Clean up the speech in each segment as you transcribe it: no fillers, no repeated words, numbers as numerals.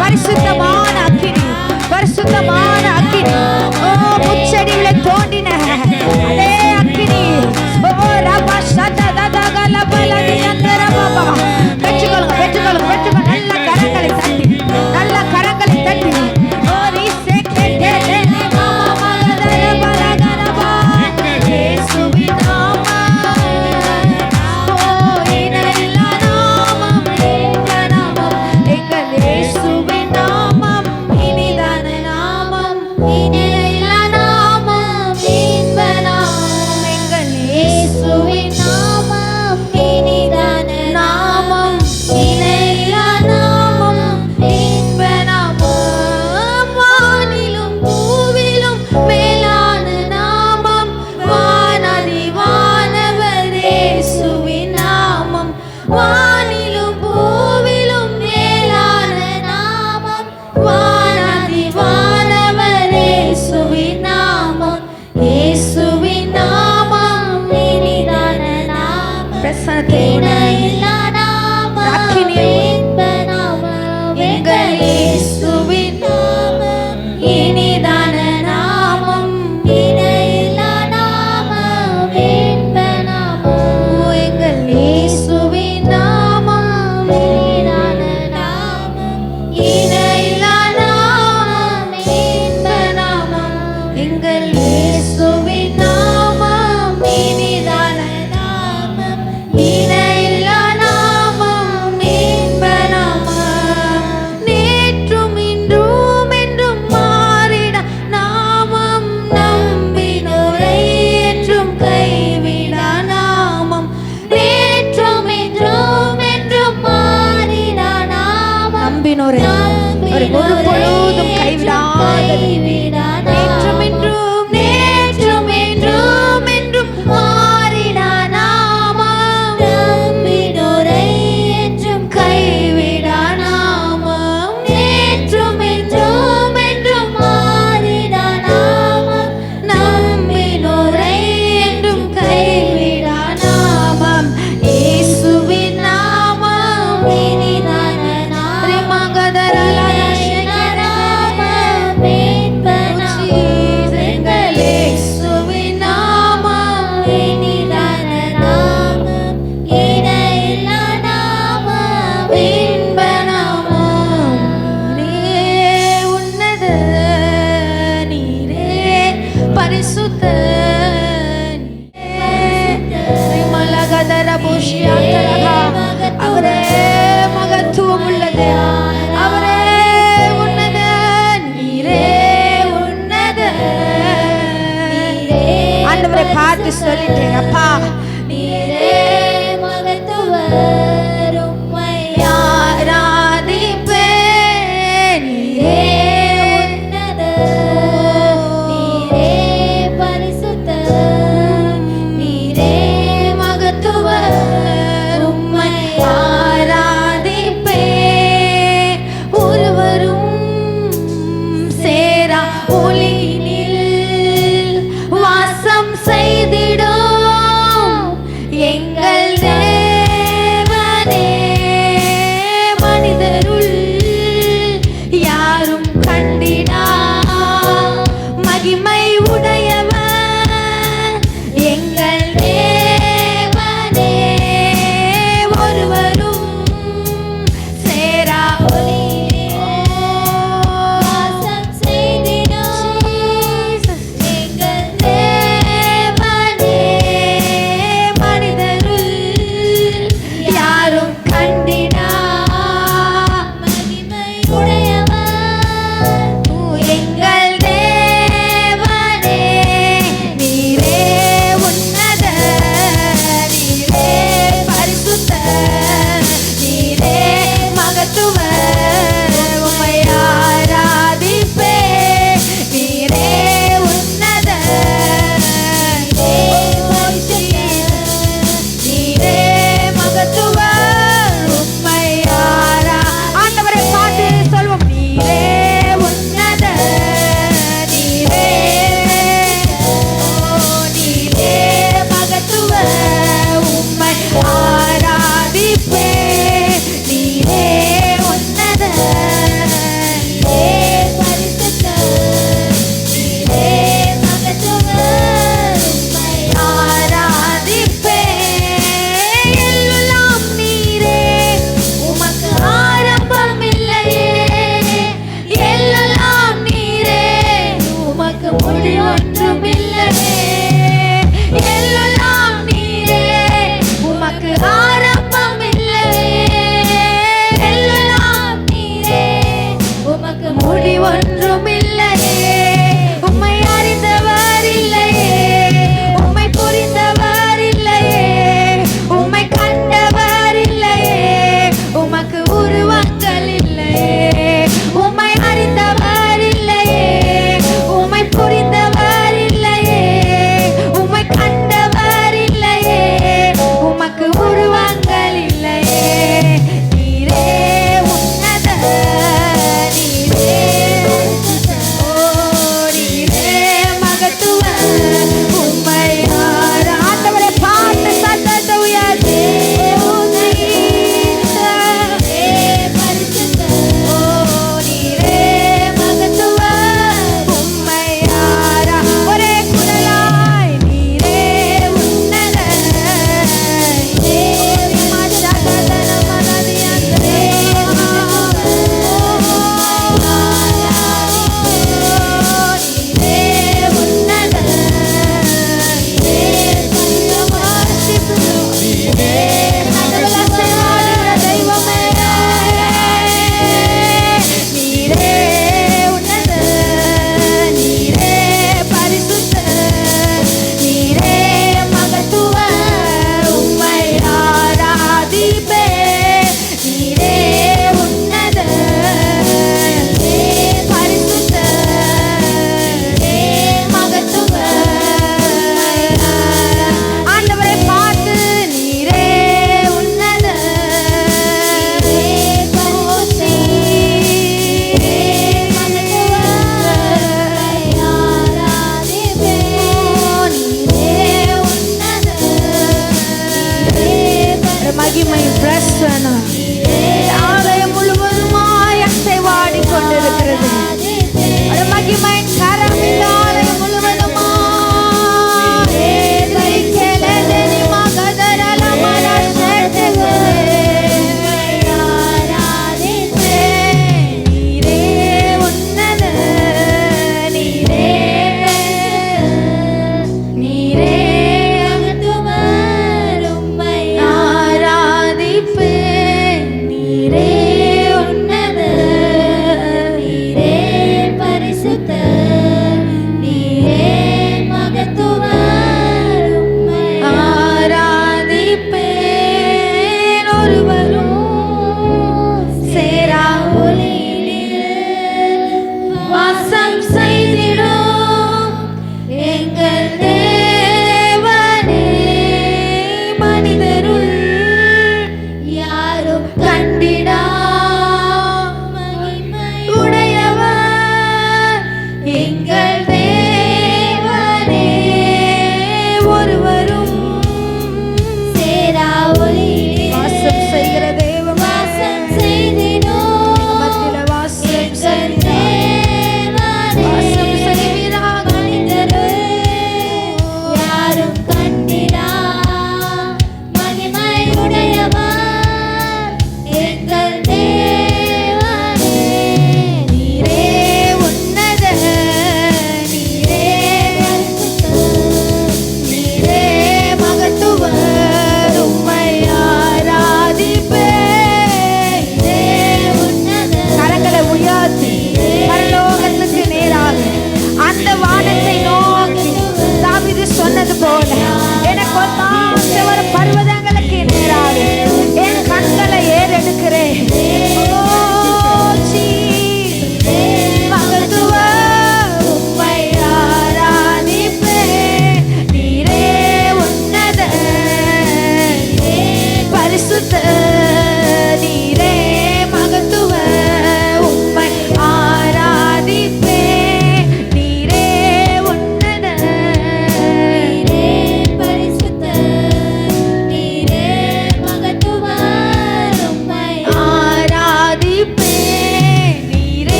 பரிசுத்தமான அக்கினி, பரிசுத்தமான அக்கினி. ஓ முச்செடிகளை தோண்டின அதே அக்கினி. ஓ ரபா சதா ததா கலபலதி அந்தர பாபா. பெற்றுக்கொள்ளுங்க, பெற்றுக்கொள்ளுங்க, பெற்றுக்கொள்ளுங்க. நல்ல கரங்களை தட்டி, நல்ல கரங்களை தட்டி. ஓ ரீசேக்கே டே மாமா மகதர பலகரபா. இயேசுவின் நாமம், ஓ இணையில்லா நாமம், எங்க நாமம், எங்கள் இயேசுவின் நாமம் இனிதான நாமம், இணையில்லா நாமம், இன்ப நாமம், எங்கள் இயேசுவின் நாமம் இனிதான நாமம், இணையில்லா நாமம், இன்ப நாமம். வானிலும் பூவிலும் மேலான நாமம், வானதி வானவர் இயேசுவின் நாமம். வானிலும் பூவிலும் மேலான நாமம், வானதி வானவர் இயேசுவின் நாமம், இயேசுவின் நாமம் இனிதான நாமம், இணையில்லா நாமம், இன்ப நாமம், எங்கள் இயேசுவின் நாமம் இனிதான நாமம், இணையில்லா நாமம், இன்ப நாமம், எங்கள் இயேசுவின் நாமம் இனிதான நாமம், இணையில்லா நாமம், இன்ப நாமம், எங்கள் இயேசுவின் நாமம் இனிதான நாமம், இணையில்லா நாமம், இன்ப நாமம். நேற்றும் இன்றும் என்றும் மாறிட நாமம், நம்பினோரை என்றும் கைவிட நாமம். நேற்றும் இன்றும் என்றும் மாறிட நாமம், நம்பினோரை ஒரு பொழுதும் கைவிடாதது. நேற்றும் இன்றும், நேற்றும் என்றும் என்றும் மாறிட நாமம், நம்பினோரை என்றும் கைவிட நாமம். நேற்றும் என்றும் என்றும் மாறிட நாமம், நம்பினோரை என்றும் கைவிட நாமம், இயேசுவின் நாமம் இனிதான நாமம், மகதரலா நாமம், இன்ப நாமம், எங்கள்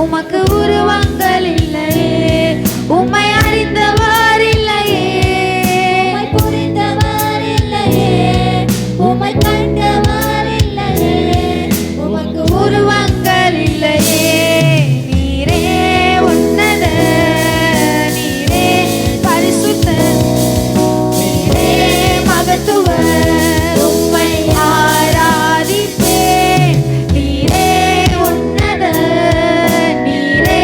உமக்கு உருவங்கள் இல்லையே, உம்மை அறிந்தவர் இல்லையே, உம்மை புரிந்தவர் இல்லையே, உம்மை கண்டவர் இல்லையே, உமக்கு உருவங்கள் இல்லையே. நீரே உன்னத, நீரே பரிசுத்த, நீரே மகத்துவர், உம்மை ஆராதிப்பேன். நீரே உன்னத, நீரே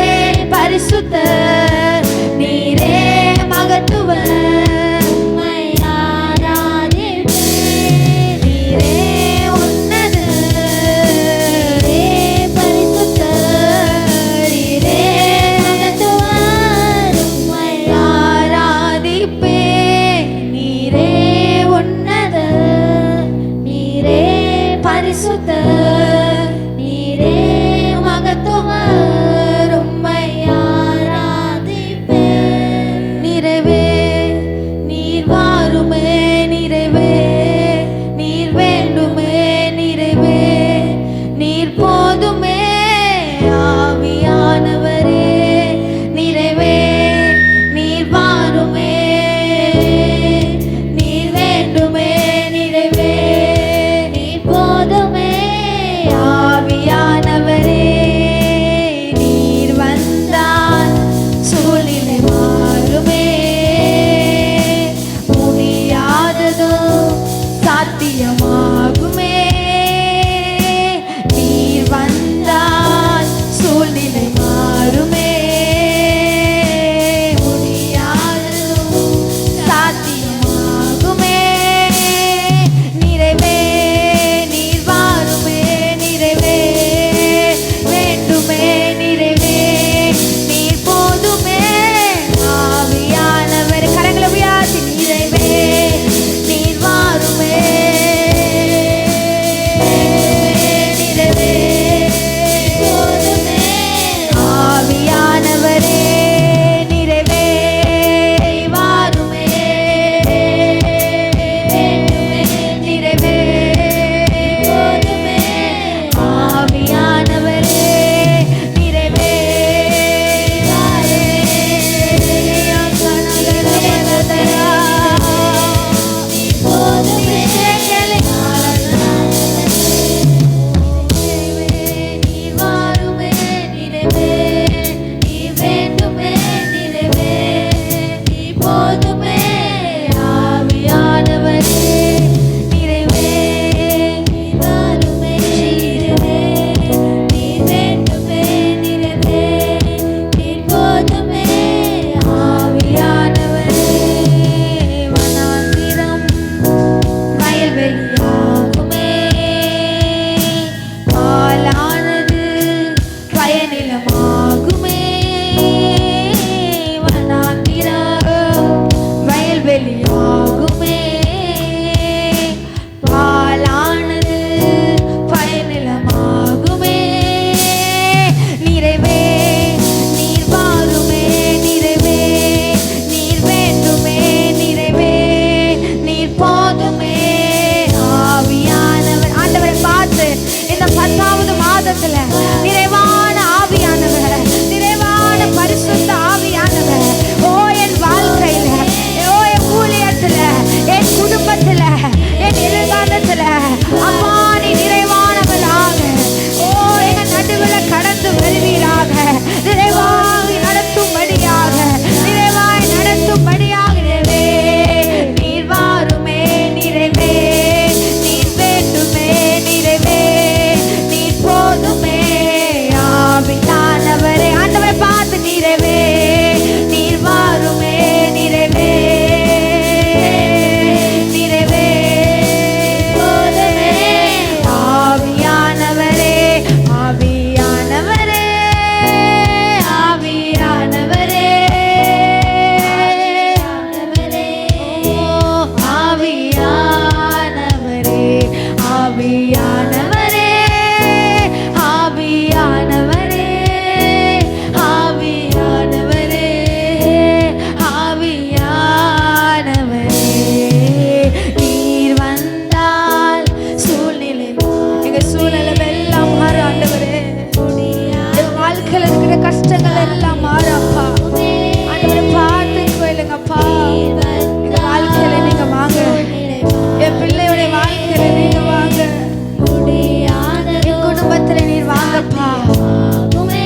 வாங்கப்பா. சாத்தியமாகுமே.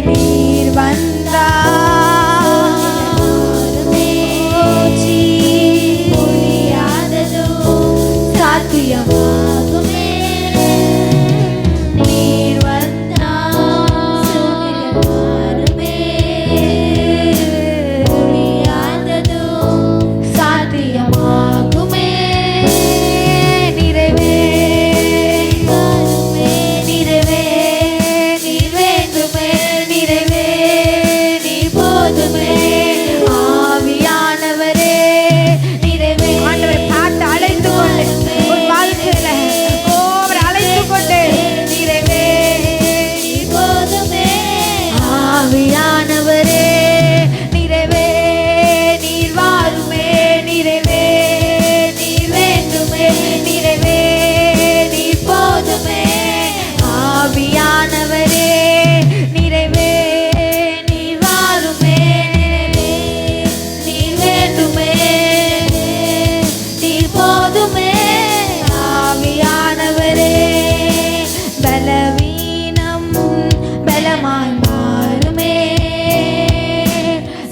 நீர் வந்தா சாத்தியமாகுமே. நீர் வந்தால் மாறுமே. முடியாததும் சாத்தியமாகுமே. நிறைவே வருமே. நிறைவே நீர் வேண்டுமே. நிறைவே நீர் போதுமே. ஆவியானவரே நிறைவே. ஆண்டவரை பார்த்து அழைத்து கொண்டு உன் வாழ்க்கையில அவரை அழைத்து கொண்டு நிறைவே நீர் போதுமே. ஆவியானவரே நிறைவே நீர் வாருமே. நிறைவே நீர் வேண்டுமே. நிறைவே நீர் போதுமே. ஆவியானவரே நிறைவே நீர் வாருமே. நிறைவே நீர் வேண்டுமே. நீர் போதுமே. ஆவியானவரே பலவீனம் பலமாய் மாறுமே.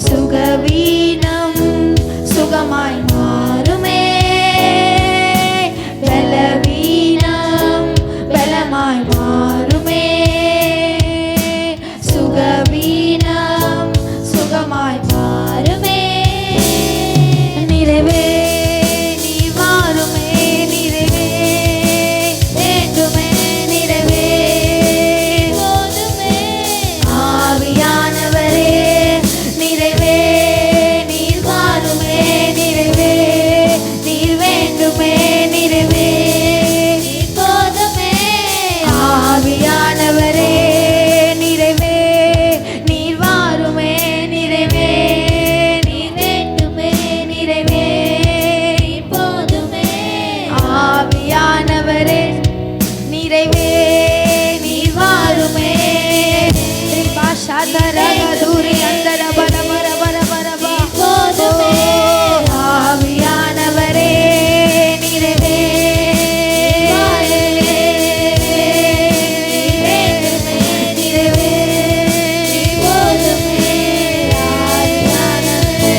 சுகவீனம் சுகமாய் மாறுமே. பலவீனம் பலமாய் மாறுமே. சுகவீனம் சுகமாய் மாறுமே. நிறைவே நீர் வாருமே. நிறைவே வேண்டுமே. நிறைவே போதுமே. ஆவியானவரே நிறைவே நீர் வாருமே. நிறைவே நீர் வேண்டுமே. நிறைவே நீர் போதுமே. ஆவியானவரே நிறைவே நீர் வாருமே. நிறைவே நீர் வேண்டுமே. நிறைவே நீர் போதுமே. ஆவியானவரே நிறைவே நீர் வாருமே. பாஷாதரகதூரி அந்தர பர பர பர பர பா. போதுமே. ஆவியானவரே நிறைவே நிறைவே போதுமே. நிறைவே நிறைவே நீர் போதுமே. ஆவியானவரே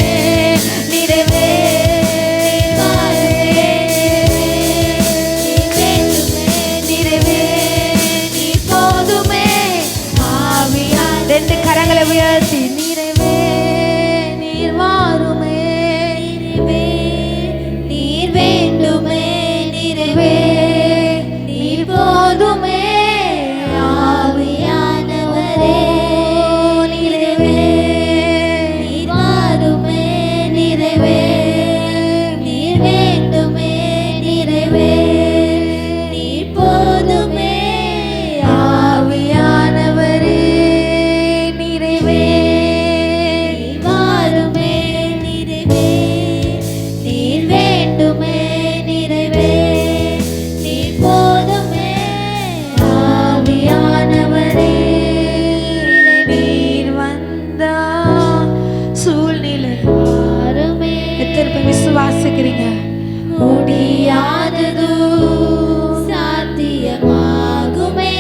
ரெண்டு கரங்களை உயர்த்தி நிறைவே நீர் வாருமே. நிறைவே நீர் வேண்டுமே. நிறைவே நீர் போதுமே. ஆவியானவரே நிறைவே நீர் வாருமே. நிறைவே நீர் வேண்டுமே. நிறைவே நீர் போதுமே. ஆவியானவரே நிறைவே நீர் வாருமே. நிறைவே நீர் வேண்டுமே. நிறைவே நீர் போதுமே. ஆவியானவரே நீர் வந்தா சூழ்நிலை வாருமே. எத்தனை பேர் விசுவாசிக்கிறீங்க? முடியாதது சாத்தியமாகுமே.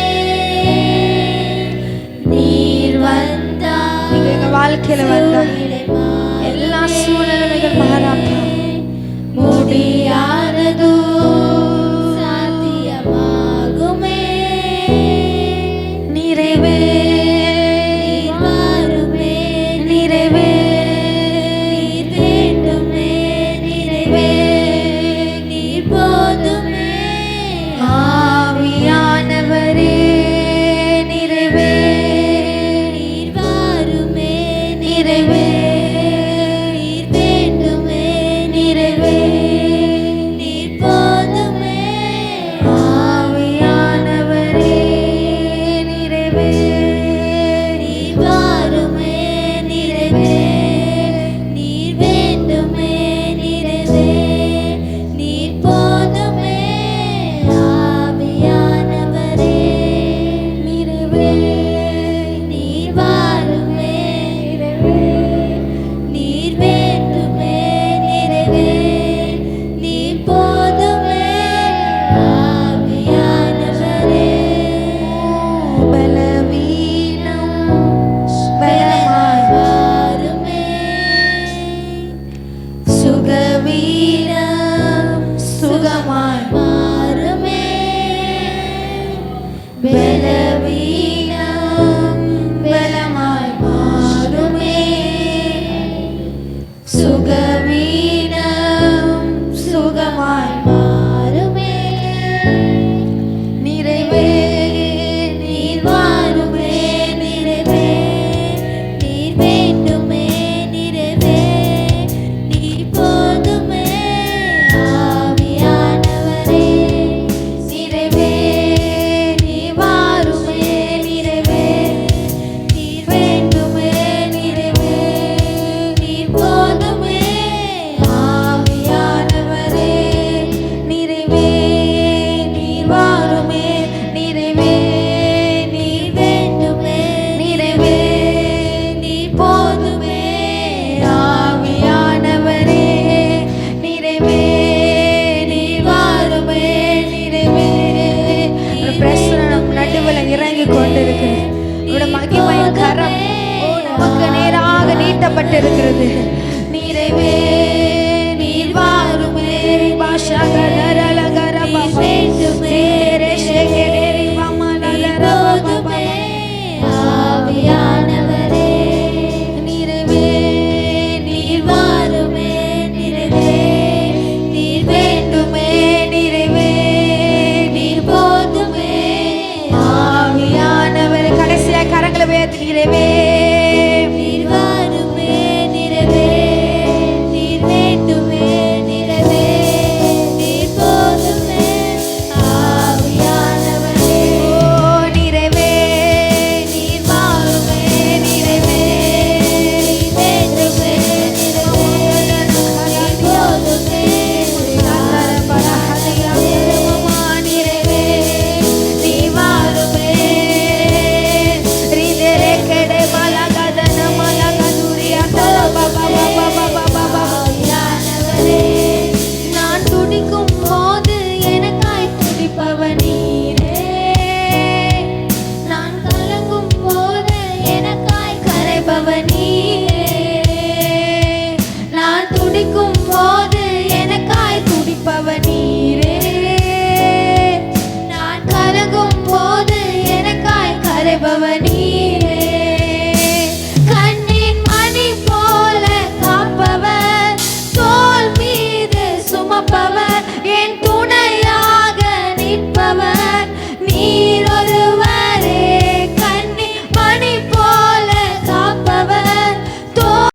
நீர் வந்தா நீங்க எங்க வாழ்க்கையில வந்தா சூழ்நிலை மாறுமே. எல்லா சூழ்நிலைகள் மாறாப்பா. முடியாதது சாத்தியமாகுமே. நிறைவே நீர் வாருமே. நிறைவே நீர் வேண்டுமே. நிறைவே நீர் போதுமே. ஆவியானவரே நிறைவே நீர் வாருமே. நிறைவே பலவீனம் பலமாய் மாறுமே, சுகவீனம் சுகமாய் மாறுமே, நிறைவே நீர் வாருமே நிறைவே, நீர் வேண்டுமே நிறைவே, நீர் போதுமே ஆவியானவரே, நிறைவே நீர் வாருமே நிறைவே, நீர் வேண்டுமே நிறைவே, நீர் போதுமே ஆவியானவரே, நிறைவே நீர் வாருமே, நிறைவே நீர் வேண்டுமே நிறைவே, நீர் போதுமே ஆவியானவரே, நிறைவே நீர் வாருமே, நிறைவே ஒரு பிரசனம் நடுவில் இறங்கி கொண்டிருக்கிறது. உடைய மகிமையின் கரம் நமக்கு நேராக நீட்டப்பட்டிருக்கிறது. நிறைவே நீர் வாருமே, போதுமே ஆவியானவரே, நிறைவே நீர் வாருமே நிறைவே, நீர் வேண்டுமே நிறைவே, நீர் போதுமே ஆவியானவரே, கடைசியா கரங்களை உயர்த்தி நிறைவே